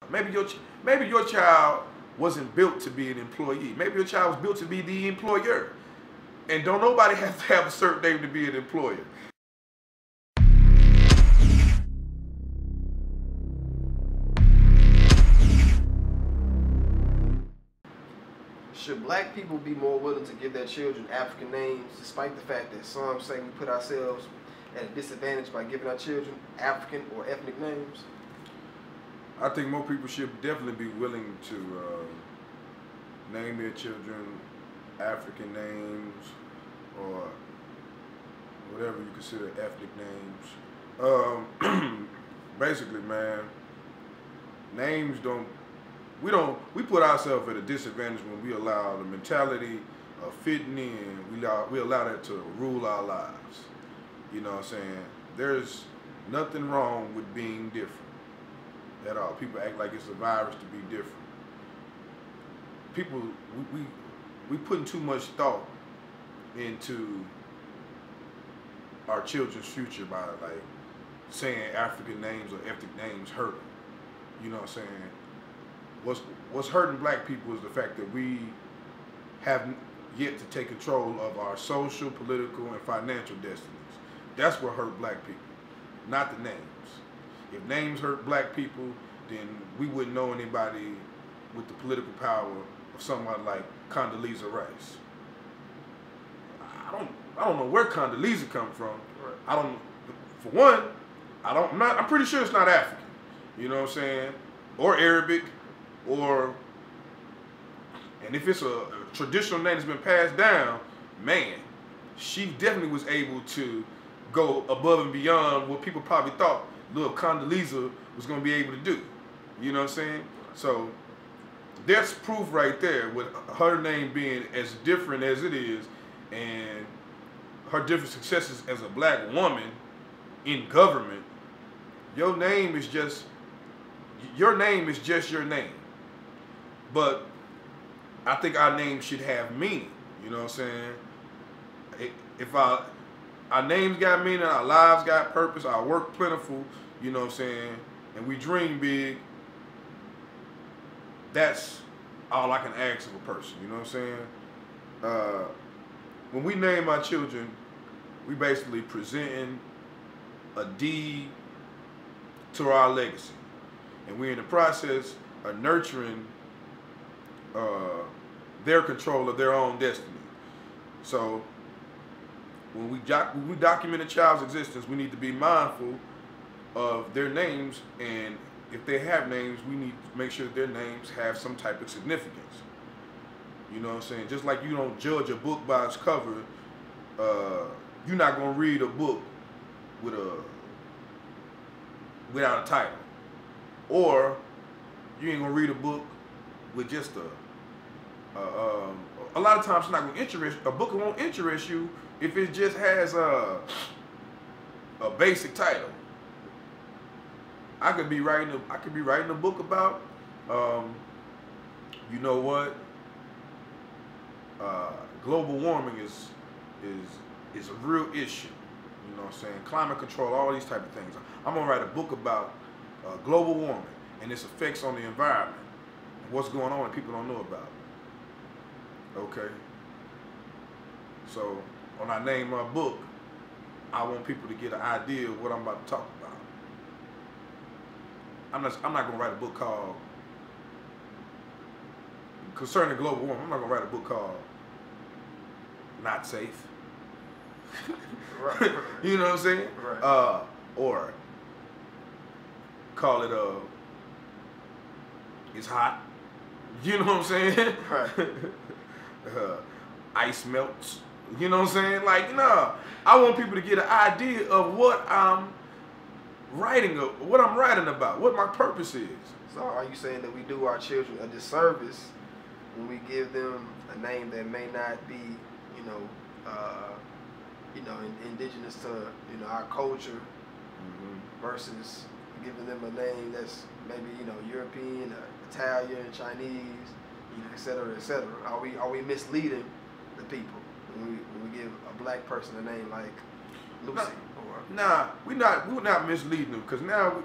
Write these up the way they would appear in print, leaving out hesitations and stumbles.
Maybe your child wasn't built to be an employee. Maybe your child was built to be the employer. And don't nobody have to have a certain name to be an employer. Should black people be more willing to give their children African names, despite the fact that some say we put ourselves at a disadvantage by giving our children African or ethnic names? I think more people should definitely be willing to name their children African names or whatever you consider ethnic names. Basically, man, names we put ourselves at a disadvantage when we allow the mentality of fitting in, we allow that to rule our lives. You know what I'm saying? There's nothing wrong with being different at all. People act like it's a virus to be different. People, we putting too much thought into our children's future by like saying African names or ethnic names hurt them. You know what I'm saying? What's hurting black people is the fact that we have yet to take control of our social, political, and financial destinies. That's what hurt black people, not the names. If names hurt black people, then we wouldn't know anybody with the political power of someone like Condoleezza Rice. I don't know where Condoleezza come from. Right. I don't. For one, I'm pretty sure it's not African. You know what I'm saying? Or Arabic, or. And if it's a traditional name that's been passed down, man, she definitely was able to go above and beyond what people probably thought little Condoleezza was going to be able to do. You know what I'm saying? So that's proof right there with her name being as different as it is and her different successes as a black woman in government. Your name is just your name. But I think our name should have meaning. You know what I'm saying? If our names got meaning, our lives got purpose, our work plentiful, you know what I'm saying, and we dream big, that's all I can ask of a person, you know what I'm saying? When we name our children, we basically presenting a deed to our legacy. And we're in the process of nurturing their control of their own destiny. So when we document a child's existence, we need to be mindful of their names, and if they have names, we need to make sure that their names have some type of significance. You know what I'm saying? Just like you don't judge a book by its cover, you're not going to read a book without a title. Or you ain't going to read a book with just a lot of times it's not going to interest, a book won't interest you if it just has a basic title. I could be writing a book about, you know what? Global warming is a real issue. You know what I'm saying? Climate control, all these type of things. I'm gonna write a book about global warming and its effects on the environment, and what's going on that people don't know about. Okay. So when I name my book, I want people to get an idea of what I'm about to talk about. I'm not gonna write a book called concerning global warming. I'm not gonna write a book called Not Safe. Right. You know what I'm saying? Right. Or call it it's hot. You know what I'm saying? Right. Ice melts. You know what I'm saying? Like, no, I want people to get an idea of what I'm writing about, what my purpose is. So are you saying that we do our children a disservice when we give them a name that may not be, indigenous to, our culture, versus giving them a name that's maybe, European, Italian, Chinese, et cetera, et cetera? Are we misleading the people when we give a black person a name like Lucy? We're not misleading them, because now,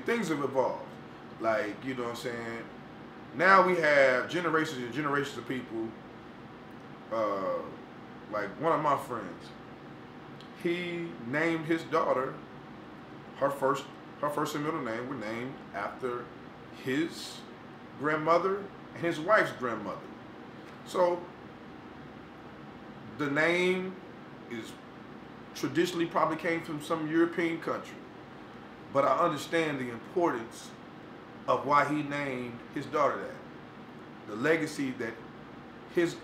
things have evolved. Like, you know what I'm saying? Now we have generations and generations of people. Like one of my friends, he named his daughter, her first and middle name were named after his grandmother and his wife's grandmother. So the name is traditionally probably came from some European country, but I understand the importance of why he named his daughter that. The legacy that his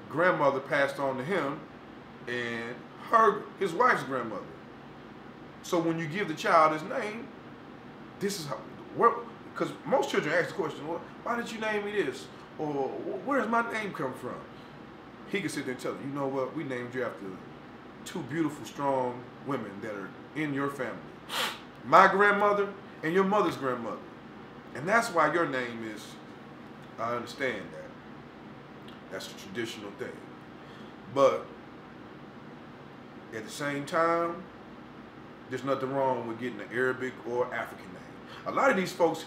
grandmother passed on to him and his wife's grandmother. So when you give the child his name, this is how, because most children ask the question, well, why did you name me this? Or where does my name come from? He can sit there and tell you, you know what, we named you after two beautiful, strong women that are in your family. My grandmother and your mother's grandmother. And that's why your name is, I understand that. That's a traditional thing. But at the same time, there's nothing wrong with getting an Arabic or African name. A lot of these folks,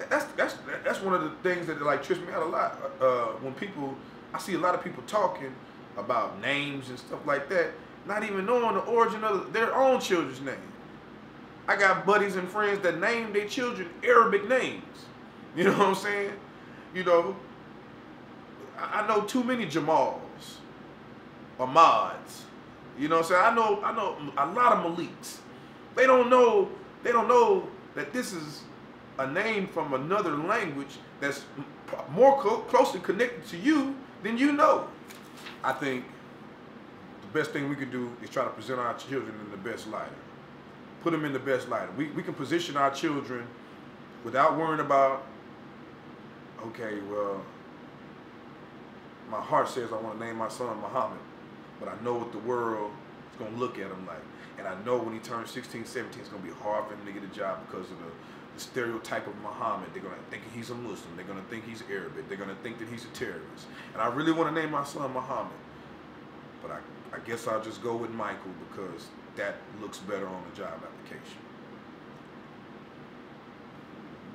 that's one of the things that like trips me out a lot. When I see a lot of people talking about names and stuff like that, not even knowing the origin of their own children's name. I got buddies and friends that name their children Arabic names. You know what I'm saying? You know, I know too many Jamals, Ahmads. You know what I'm saying? I know a lot of Maliks. They don't know that this is a name from another language that's more closely connected to you than you know. I think the best thing we can do is try to present our children in the best light. Put them in the best light. We can position our children without worrying about, okay, well, my heart says I want to name my son Muhammad, but I know what the world is going to look at him like. And I know when he turns 16, 17, it's going to be hard for him to get a job because of the stereotype of Muhammad. They're going to think he's a Muslim. They're going to think he's Arabic. They're going to think that he's a terrorist. And I really want to name my son Muhammad. But I guess I'll just go with Michael because that looks better on the job application.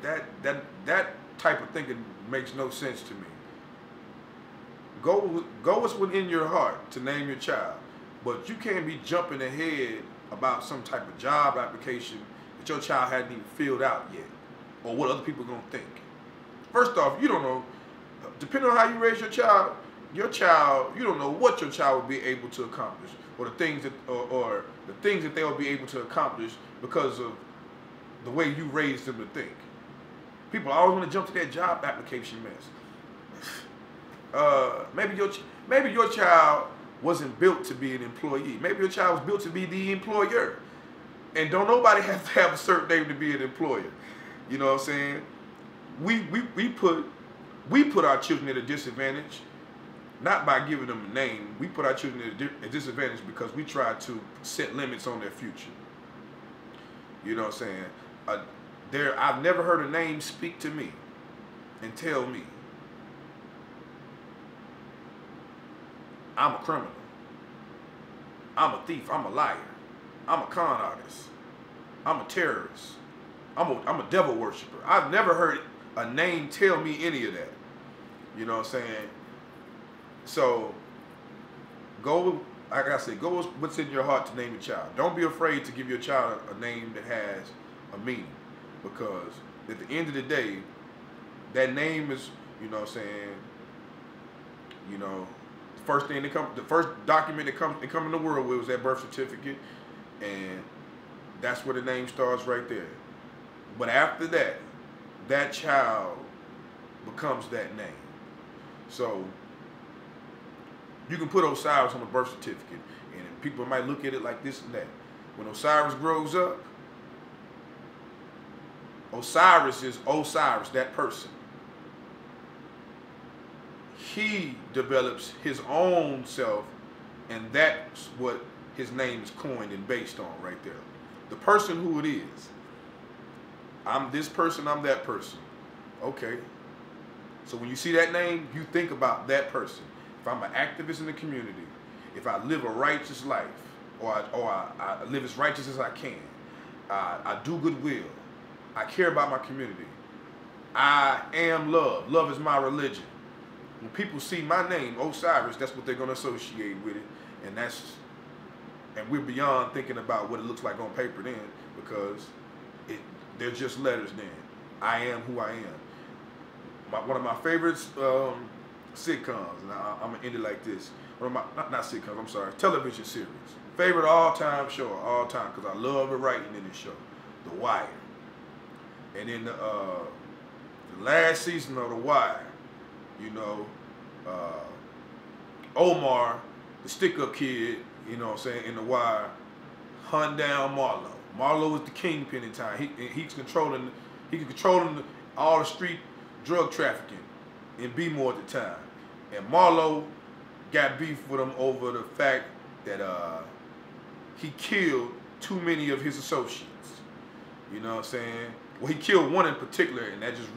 That type of thinking makes no sense to me. Go what's within your heart to name your child. But you can't be jumping ahead about some type of job application that your child hadn't even filled out yet, or what other people are going to think. First off, you don't know, depending on how you raise your child, you don't know what your child will be able to accomplish, or the things that they will be able to accomplish because of the way you raised them to think. People always want to jump to that job application mess. Maybe your child wasn't built to be an employee. Maybe your child was built to be the employer. And don't nobody have to have a certain name to be an employer. You know what I'm saying? We put our children at a disadvantage, not by giving them a name. We put our children at a disadvantage because we try to set limits on their future. You know what I'm saying? I've never heard a name speak to me and tell me I'm a criminal, I'm a thief, I'm a liar, I'm a con artist, I'm a terrorist, I'm a devil worshiper. I've never heard a name tell me any of that. You know what I'm saying? So go, like I said, go with what's in your heart to name your child. Don't be afraid to give your child a name that has a meaning, because at the end of the day, that name is, you know what I'm saying, you know, the first document that come in the world with was that birth certificate, and that's where the name starts right there. But after that, that child becomes that name. So you can put Osyrus on the birth certificate, and people might look at it like this and that. When Osyrus grows up, Osyrus is Osyrus, that person. He develops his own self, and that's what his name is coined and based on right there. The person who it is. I'm this person, I'm that person. Okay. So when you see that name, you think about that person. If I'm an activist in the community, if I live a righteous life, or I live as righteous as I can, I do goodwill, I care about my community. I am love. Love is my religion. When people see my name, Osyrus, that's what they're going to associate with it. And we're beyond thinking about what it looks like on paper then, because they're just letters then. I am who I am. One of my favorite sitcoms, and I'm going to end it like this. One of my, not sitcoms, I'm sorry, television series. Favorite all-time show, all time, because I love the writing in this show, The Wire. And in the last season of The Wire, you know, Omar, the stick-up kid, you know what I'm saying, in The Wire, hunt down Marlo. Marlo was the kingpin in time. He's controlling all the street drug trafficking in B-more at the time. And Marlo got beef with him over the fact that he killed too many of his associates. You know what I'm saying? Well, he killed one in particular, and that just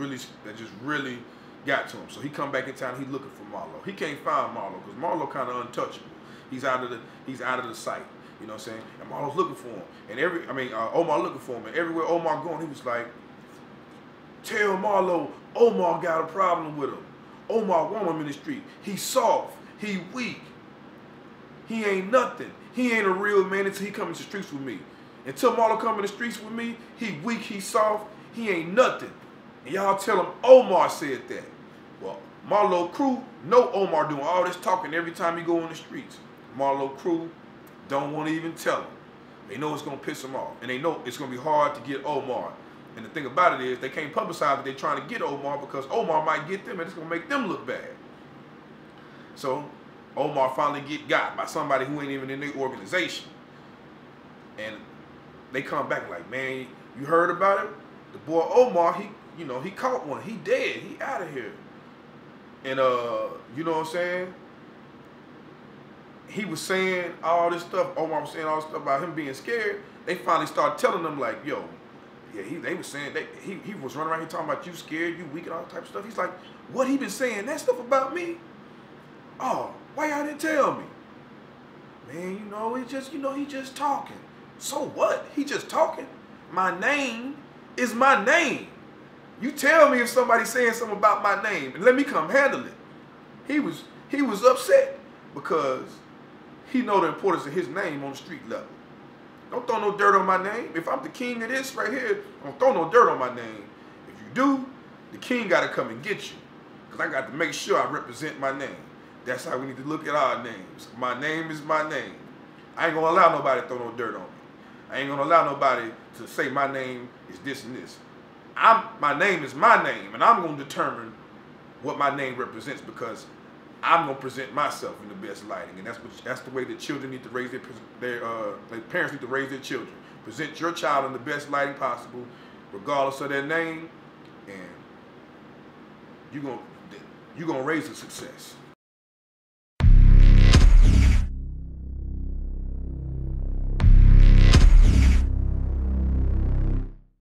really got to him. So he come back in town. He's looking for Marlo. He can't find Marlo because Marlo kind of untouchable. He's out of the sight. You know what I'm saying? And Marlo's looking for him. And Omar looking for him. And everywhere Omar going, he was like, tell Marlo Omar got a problem with him. Omar want him in the street. He's soft. He weak. He ain't nothing. He ain't a real man until he comes to the streets with me. Until Marlo come in the streets with me, he weak, he soft, he ain't nothing. And y'all tell him Omar said that. Well, Marlo crew know Omar doing all this talking every time he go on the streets. Marlo crew don't want to even tell him. They know it's going to piss him off. And they know it's going to be hard to get Omar. And the thing about it is they can't publicize that they're trying to get Omar because Omar might get them and it's going to make them look bad. So Omar finally get got by somebody who ain't even in their organization. And they come back like, man, you heard about it? The boy Omar, he caught one. He dead. He out of here. And you know what I'm saying? He was saying all this stuff. Omar was saying all this stuff about him being scared. They finally started telling them like, yo, yeah, they was saying that he was running around here talking about you scared, you weak, and all that type of stuff. He's like, what he been saying that stuff about me? Oh, why y'all didn't tell me? Man, he just talking. So what? He just talking. My name is my name. You tell me if somebody's saying something about my name and let me come handle it. He was upset because he know the importance of his name on the street level. Don't throw no dirt on my name. If I'm the king of this right here, don't throw no dirt on my name. If you do, the king got to come and get you because I got to make sure I represent my name. That's how we need to look at our names. My name is my name. I ain't going to allow nobody to throw no dirt on me. I ain't going to allow nobody to say my name is this and this. My name is my name, and I'm going to determine what my name represents because I'm going to present myself in the best lighting. And that's the way that children need to raise their parents need to raise their children. Present your child in the best lighting possible, regardless of their name, and you're going to raise a success.